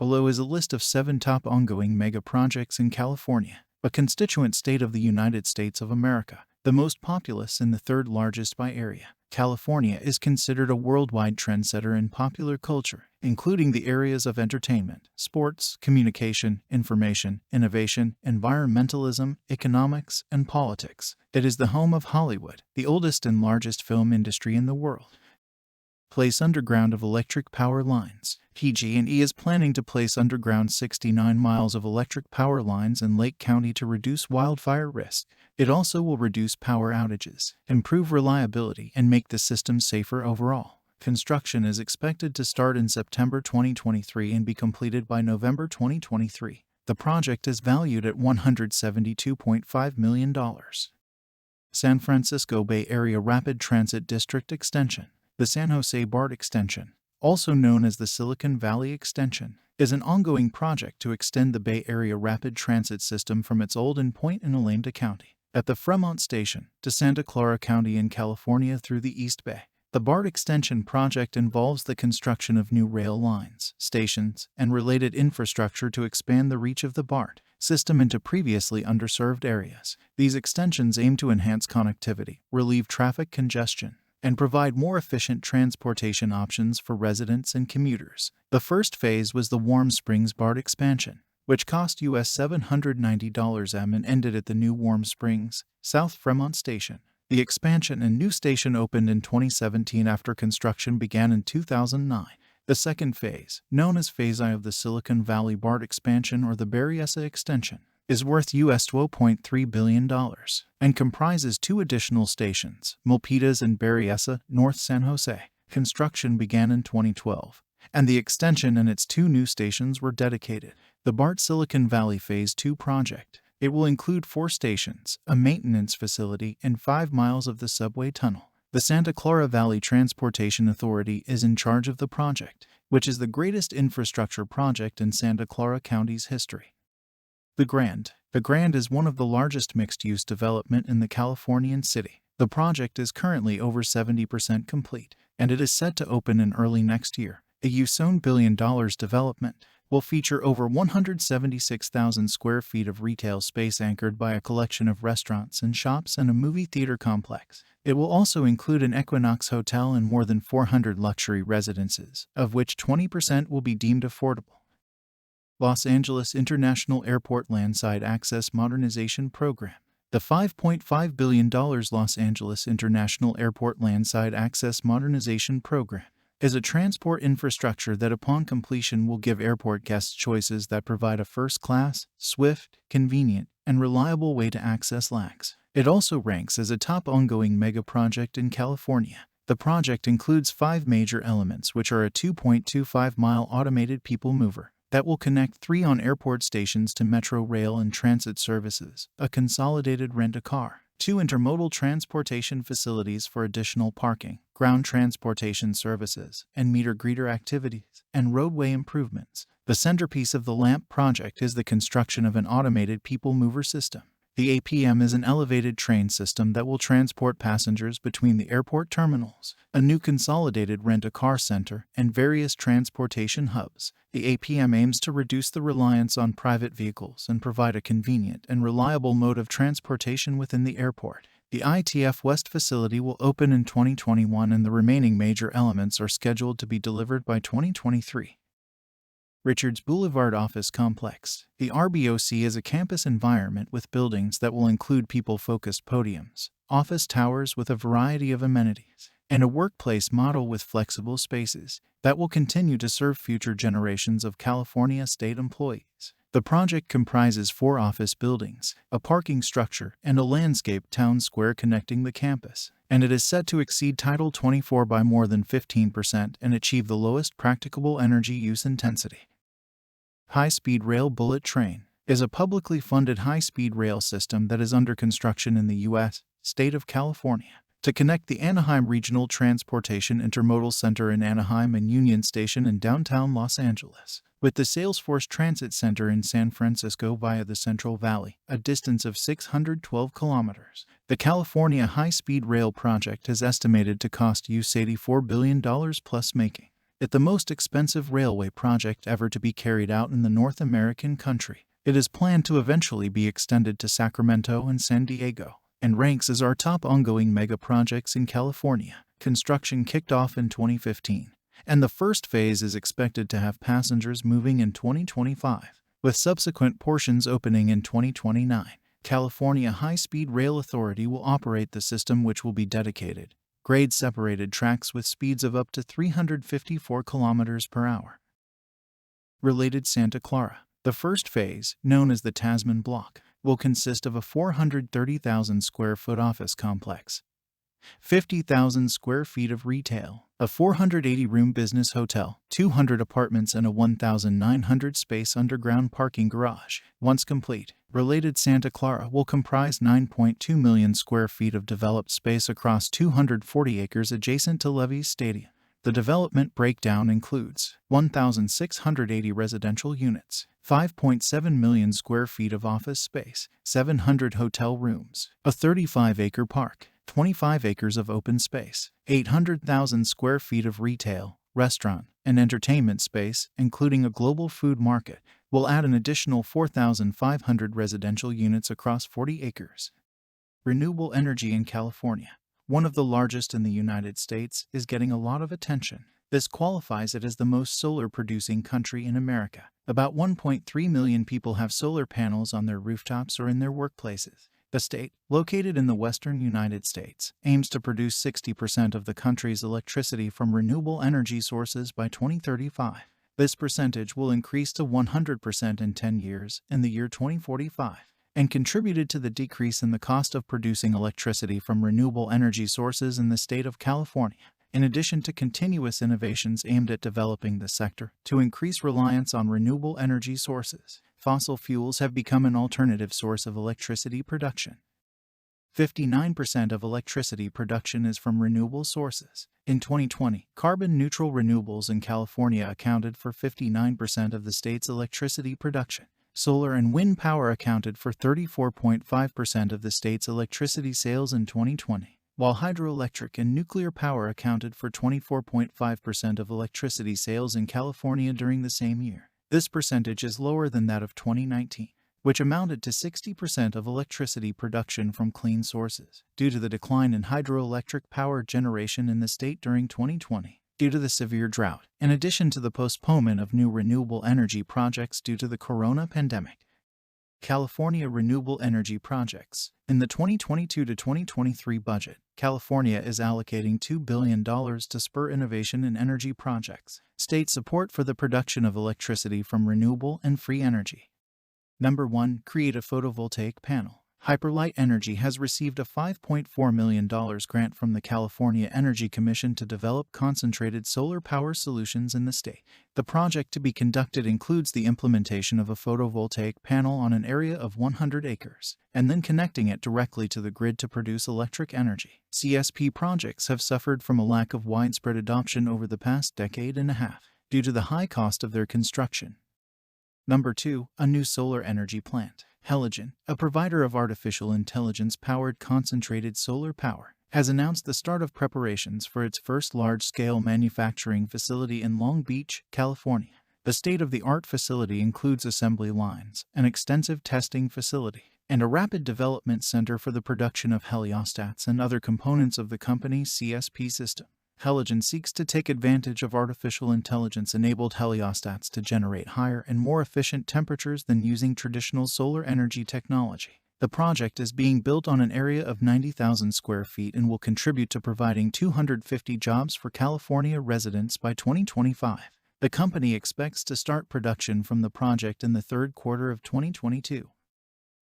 Below is a list of 7 top ongoing megaprojects in California, a constituent state of the United States of America, the most populous and the third largest by area. California is considered a worldwide trendsetter in popular culture, including the areas of entertainment, sports, communication, information, innovation, environmentalism, economics, and politics. It is the home of Hollywood, the oldest and largest film industry in the world. Place underground of electric power lines. PG&E is planning to place underground 69 miles of electric power lines in Lake County to reduce wildfire risk. It also will reduce power outages, improve reliability, and make the system safer overall. Construction is expected to start in September 2023 and be completed by November 2023. The project is valued at $172.5 million. San Francisco Bay Area Rapid Transit District Extension. The San Jose Bart Extension, also known as the Silicon Valley Extension, is an ongoing project to extend the Bay Area rapid transit system from its old endpoint in Alameda County, at the Fremont Station, to Santa Clara County in California through the East Bay. The Bart Extension project involves the construction of new rail lines, stations, and related infrastructure to expand the reach of the Bart system into previously underserved areas. These extensions aim to enhance connectivity, relieve traffic congestion, and provide more efficient transportation options for residents and commuters. The first phase was the Warm Springs Bart expansion, which cost US $790 and ended at the new Warm Springs, South Fremont Station. The expansion and new station opened in 2017 after construction began in 2009. The second phase, known as Phase I of the Silicon Valley Bart expansion or the Berryessa extension, is worth US $12.3 billion and comprises 2 additional stations, Milpitas and Berryessa, North San Jose. Construction began in 2012, and the extension and its 2 new stations were dedicated. The Bart Silicon Valley Phase 2 project. It will include 4 stations, a maintenance facility, and 5 miles of the subway tunnel. The Santa Clara Valley Transportation Authority is in charge of the project, which is the greatest infrastructure project in Santa Clara County's history. The Grand. The Grand is one of the largest mixed-use development in the Californian city. The project is currently over 70% complete, and it is set to open in early next year. A $1 billion development will feature over 176,000 square feet of retail space anchored by a collection of restaurants and shops and a movie theater complex. It will also include an Equinox hotel and more than 400 luxury residences, of which 20% will be deemed affordable. Los Angeles International Airport Landside Access Modernization Program. The $5.5 billion Los Angeles International Airport Landside Access Modernization Program is a transport infrastructure that upon completion will give airport guests choices that provide a first-class, swift, convenient, and reliable way to access LAX. It also ranks as a top ongoing megaproject in California. The project includes 5 major elements, which are a 2.25-mile automated people mover that will connect 3 on-airport stations to metro rail and transit services, a consolidated rent-a-car, 2 intermodal transportation facilities for additional parking, ground transportation services, and meter-greeter activities, and roadway improvements. The centerpiece of the LAMP project is the construction of an automated people mover system. The APM is an elevated train system that will transport passengers between the airport terminals, a new consolidated rent-a-car center, and various transportation hubs. The APM aims to reduce the reliance on private vehicles and provide a convenient and reliable mode of transportation within the airport. The ITF West facility will open in 2021 and the remaining major elements are scheduled to be delivered by 2023. Richards Boulevard Office Complex. The RBOC is a campus environment with buildings that will include people-focused podiums, office towers with a variety of amenities, and a workplace model with flexible spaces that will continue to serve future generations of California state employees. The project comprises 4 office buildings, a parking structure, and a landscaped town square connecting the campus, and it is set to exceed Title 24 by more than 15% and achieve the lowest practicable energy use intensity. High-speed rail bullet train is a publicly funded high-speed rail system that is under construction in the U.S. state of California to connect the Anaheim Regional Transportation Intermodal Center in Anaheim and Union Station in downtown Los Angeles with the Salesforce Transit Center in San Francisco via the Central Valley, a distance of 612 kilometers. The California High-Speed Rail project is estimated to cost US $84 billion plus, making It the most expensive railway project ever to be carried out in the North American country. It is planned to eventually be extended to Sacramento and San Diego, and ranks as our top ongoing mega projects in California. Construction kicked off in 2015, and the first phase is expected to have passengers moving in 2025, with subsequent portions opening in 2029. California High-Speed Rail Authority will operate the system, which will be dedicated, grade-separated tracks with speeds of up to 354 kilometers per hour. Related Santa Clara. The first phase, known as the Tasman Block, will consist of a 430,000 square foot office complex, 50,000 square feet of retail, a 480-room business hotel, 200 apartments, and a 1,900 space underground parking garage. Once complete, Related Santa Clara will comprise 9.2 million square feet of developed space across 240 acres adjacent to Levi's Stadium. The development breakdown includes 1,680 residential units, 5.7 million square feet of office space, 700 hotel rooms, a 35-acre park, 25 acres of open space, 800,000 square feet of retail, restaurant, and entertainment space, including a global food market, will add an additional 4,500 residential units across 40 acres. Renewable energy in California, one of the largest in the United States, is getting a lot of attention. This qualifies it as the most solar-producing country in America. About 1.3 million people have solar panels on their rooftops or in their workplaces. The state, located in the western United States, aims to produce 60% of the country's electricity from renewable energy sources by 2035. This percentage will increase to 100% in 10 years, in the year 2045, and contributed to the decrease in the cost of producing electricity from renewable energy sources in the state of California. In addition to continuous innovations aimed at developing the sector to increase reliance on renewable energy sources, fossil fuels have become an alternative source of electricity production. 59% of electricity production is from renewable sources. In 2020, carbon-neutral renewables in California accounted for 59% of the state's electricity production. Solar and wind power accounted for 34.5% of the state's electricity sales in 2020, while hydroelectric and nuclear power accounted for 24.5% of electricity sales in California during the same year. This percentage is lower than that of 2019, which amounted to 60% of electricity production from clean sources, due to the decline in hydroelectric power generation in the state during 2020, due to the severe drought, in addition to the postponement of new renewable energy projects due to the corona pandemic. California Renewable Energy Projects. In the 2022 to 2023 budget, California is allocating $2 billion to spur innovation in energy projects, state support for the production of electricity from renewable and free energy. Number 1. Create a photovoltaic panel. Hyperlight Energy has received a $5.4 million grant from the California Energy Commission to develop concentrated solar power solutions in the state. The project to be conducted includes the implementation of a photovoltaic panel on an area of 100 acres, and then connecting it directly to the grid to produce electric energy. CSP projects have suffered from a lack of widespread adoption over the past decade and a half, due to the high cost of their construction. Number 2. A new solar energy plant. Heligen, a provider of artificial intelligence-powered concentrated solar power, has announced the start of preparations for its first large-scale manufacturing facility in Long Beach, California. The state-of-the-art facility includes assembly lines, an extensive testing facility, and a rapid development center for the production of heliostats and other components of the company's CSP system. Heligen seeks to take advantage of artificial intelligence-enabled heliostats to generate higher and more efficient temperatures than using traditional solar energy technology. The project is being built on an area of 90,000 square feet and will contribute to providing 250 jobs for California residents by 2025. The company expects to start production from the project in the third quarter of 2022.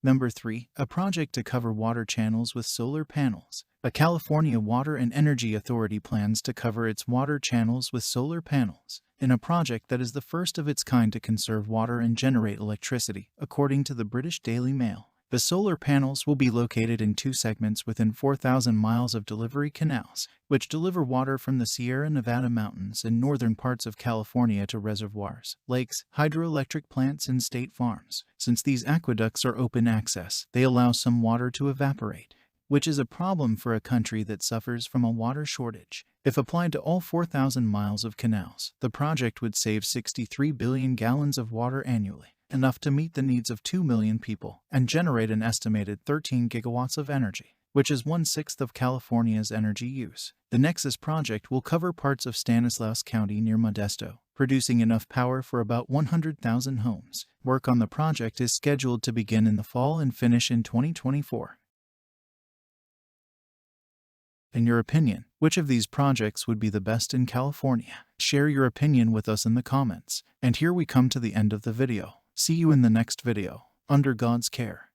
Number 3. A project to cover water channels with solar panels. The California Water and Energy Authority plans to cover its water channels with solar panels, in a project that is the first of its kind to conserve water and generate electricity, according to the British Daily Mail. The solar panels will be located in 2 segments within 4,000 miles of delivery canals, which deliver water from the Sierra Nevada mountains and northern parts of California to reservoirs, lakes, hydroelectric plants, and state farms. Since these aqueducts are open access, they allow some water to evaporate, which is a problem for a country that suffers from a water shortage. If applied to all 4,000 miles of canals, the project would save 63 billion gallons of water annually, enough to meet the needs of 2 million people, and generate an estimated 13 gigawatts of energy, which is 1/6 of California's energy use. The Nexus project will cover parts of Stanislaus County near Modesto, producing enough power for about 100,000 homes. Work on the project is scheduled to begin in the fall and finish in 2024. In your opinion, which of these projects would be the best in California? Share your opinion with us in the comments. And here we come to the end of the video. See you in the next video. Under God's care.